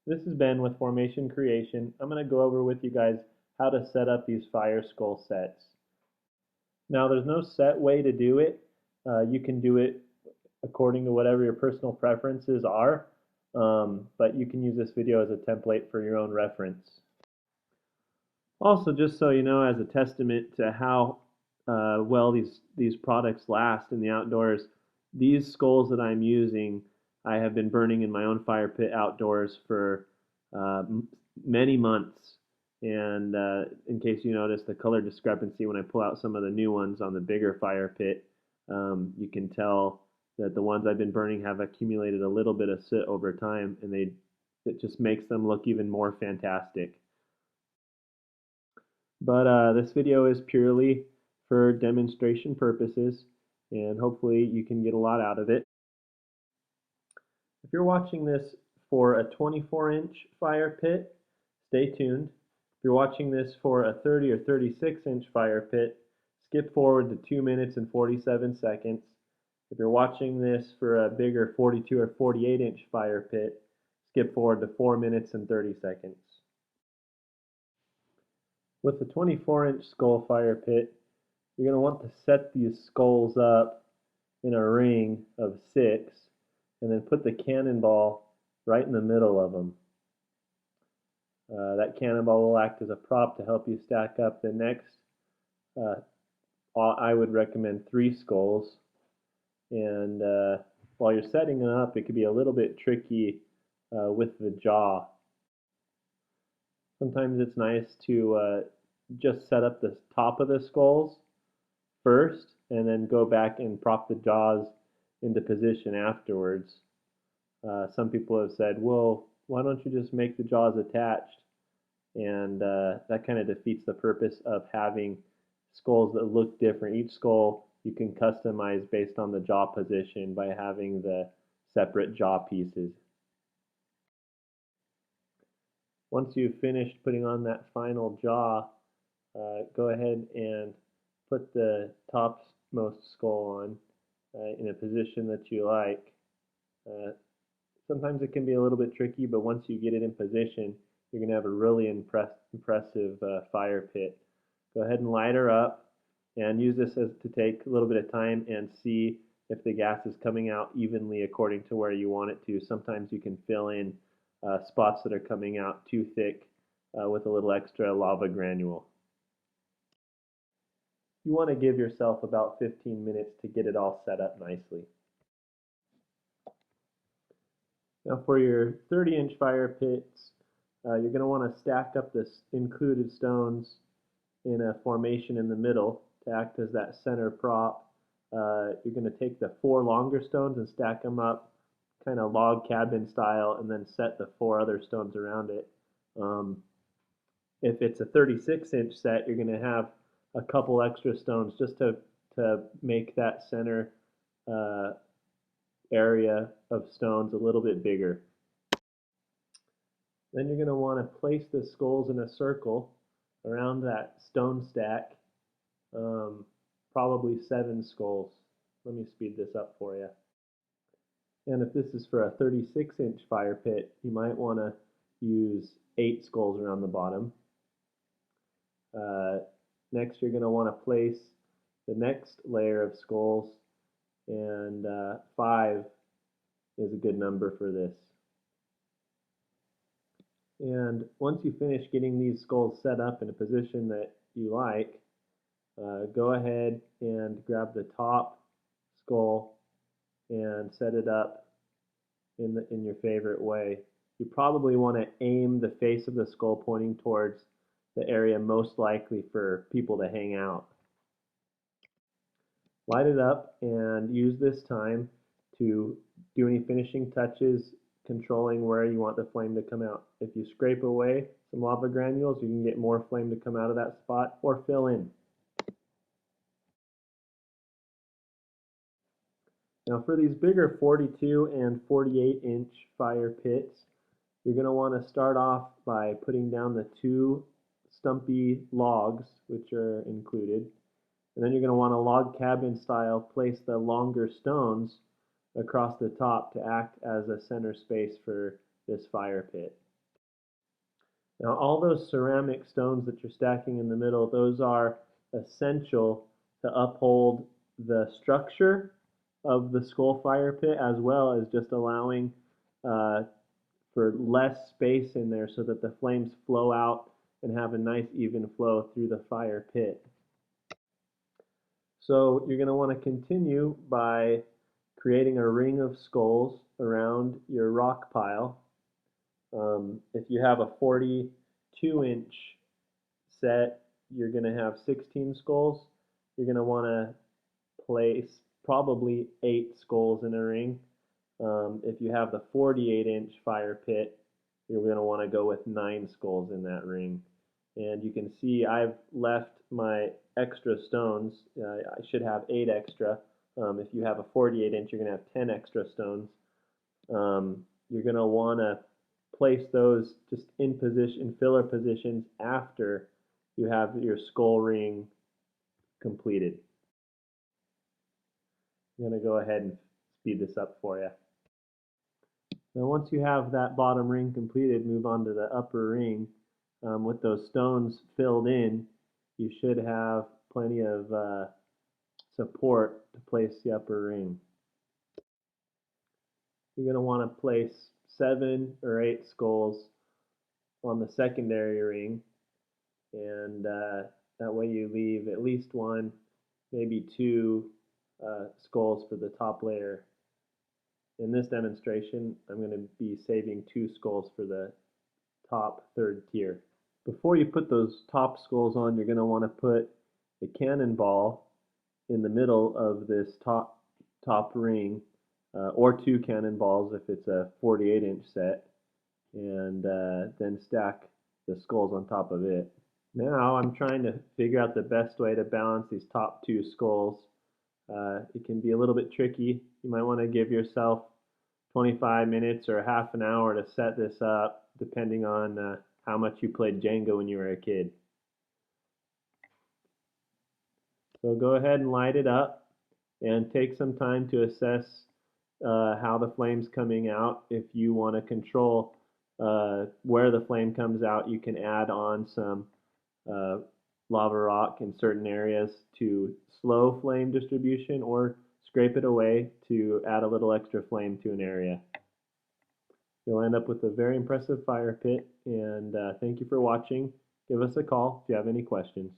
This is Ben with Formation Creation. I'm going to go over with you guys how to set up these fire skull sets. Now there's no set way to do it. You can do it according to whatever your personal preferences are, but you can use this video as a template for your own reference. Also, just so you know, as a testament to how well these products last in the outdoors, these skulls that I'm using, I have been burning in my own fire pit outdoors for many months. And in case you notice the color discrepancy when I pull out some of the new ones on the bigger fire pit, you can tell that the ones I've been burning have accumulated a little bit of soot over time, and it just makes them look even more fantastic. But this video is purely for demonstration purposes, and hopefully you can get a lot out of it. If you're watching this for a 24-inch fire pit, stay tuned. If you're watching this for a 30 or 36-inch fire pit, skip forward to 2 minutes and 47 seconds. If you're watching this for a bigger 42 or 48-inch fire pit, skip forward to 4 minutes and 30 seconds. With the 24-inch skull fire pit, you're going to want to set these skulls up in a ring of 6 and then put the cannonball right in the middle of them. That cannonball will act as a prop to help you stack up the next. I would recommend 3 skulls. And while you're setting them up, it could be a little bit tricky with the jaw. Sometimes it's nice to just set up the top of the skulls first and then go back and prop the jaws into position afterwards. Some people have said, well, why don't you just make the jaws attached? And that kind of defeats the purpose of having skulls that look different. Each skull you can customize based on the jaw position by having the separate jaw pieces. Once you've finished putting on that final jaw, go ahead and put the topmost skull on in a position that you like. Sometimes it can be a little bit tricky, but once you get it in position, you're going to have a really impressive fire pit. Go ahead and light her up and use this to take a little bit of time and see if the gas is coming out evenly according to where you want it to. Sometimes you can fill in spots that are coming out too thick with a little extra lava granule. You want to give yourself about 15 minutes to get it all set up nicely. Now for your 30-inch fire pits, you're going to want to stack up the included stones in a formation in the middle to act as that center prop. You're going to take the 4 longer stones and stack them up kind of log cabin style and then set the 4 other stones around it. If it's a 36-inch set, you're going to have a couple extra stones just to make that center area of stones a little bit bigger. Then you're going to want to place the skulls in a circle around that stone stack, probably 7 skulls. Let me speed this up for you. And if this is for a 36-inch fire pit, you might want to use 8 skulls around the bottom. Next, you're going to want to place the next layer of skulls, and 5 is a good number for this. And once you finish getting these skulls set up in a position that you like, go ahead and grab the top skull and set it up in your favorite way. You probably want to aim the face of the skull pointing towards the area most likely for people to hang out. Light it up and use this time to do any finishing touches, controlling where you want the flame to come out. If you scrape away some lava granules, you can get more flame to come out of that spot or fill in. Now for these bigger 42 and 48-inch fire pits, you're going to want to start off by putting down the 2 stumpy logs, which are included. And then you're going to want to log cabin style place the longer stones across the top to act as a center space for this fire pit. Now, all those ceramic stones that you're stacking in the middle, those are essential to uphold the structure of the skull fire pit, as well as just allowing uh, for less space in there so that the flames flow out and have a nice even flow through the fire pit. So you're going to want to continue by creating a ring of skulls around your rock pile. If you have a 42-inch set, you're going to have 16 skulls. You're going to want to place probably 8 skulls in a ring. If you have the 48-inch fire pit, you're going to want to go with 9 skulls in that ring. And you can see I've left my extra stones. I should have 8 extra. If you have a 48-inch, you're going to have 10 extra stones. You're going to want to place those just in position, filler positions after you have your skull ring completed. I'm going to go ahead and speed this up for you. Now once you have that bottom ring completed, move on to the upper ring. With those stones filled in, you should have plenty of support to place the upper ring. You're going to want to place 7 or 8 skulls on the secondary ring, and that way you leave at least 1, maybe 2 skulls for the top layer. In this demonstration, I'm going to be saving 2 skulls for the top 3rd tier. Before you put those top skulls on, you're going to want to put a cannonball in the middle of this top ring, or 2 cannonballs if it's a 48-inch set, and then stack the skulls on top of it. Now I'm trying to figure out the best way to balance these top 2 skulls. It can be a little bit tricky. You might want to give yourself 25 minutes or half an hour to set this up, depending on how much you played Jenga when you were a kid. So go ahead and light it up and take some time to assess how the flame's coming out. If you want to control where the flame comes out, you can add on some lava rock in certain areas to slow flame distribution, or scrape it away to add a little extra flame to an area. You'll end up with a very impressive fire pit, and thank you for watching. Give us a call if you have any questions.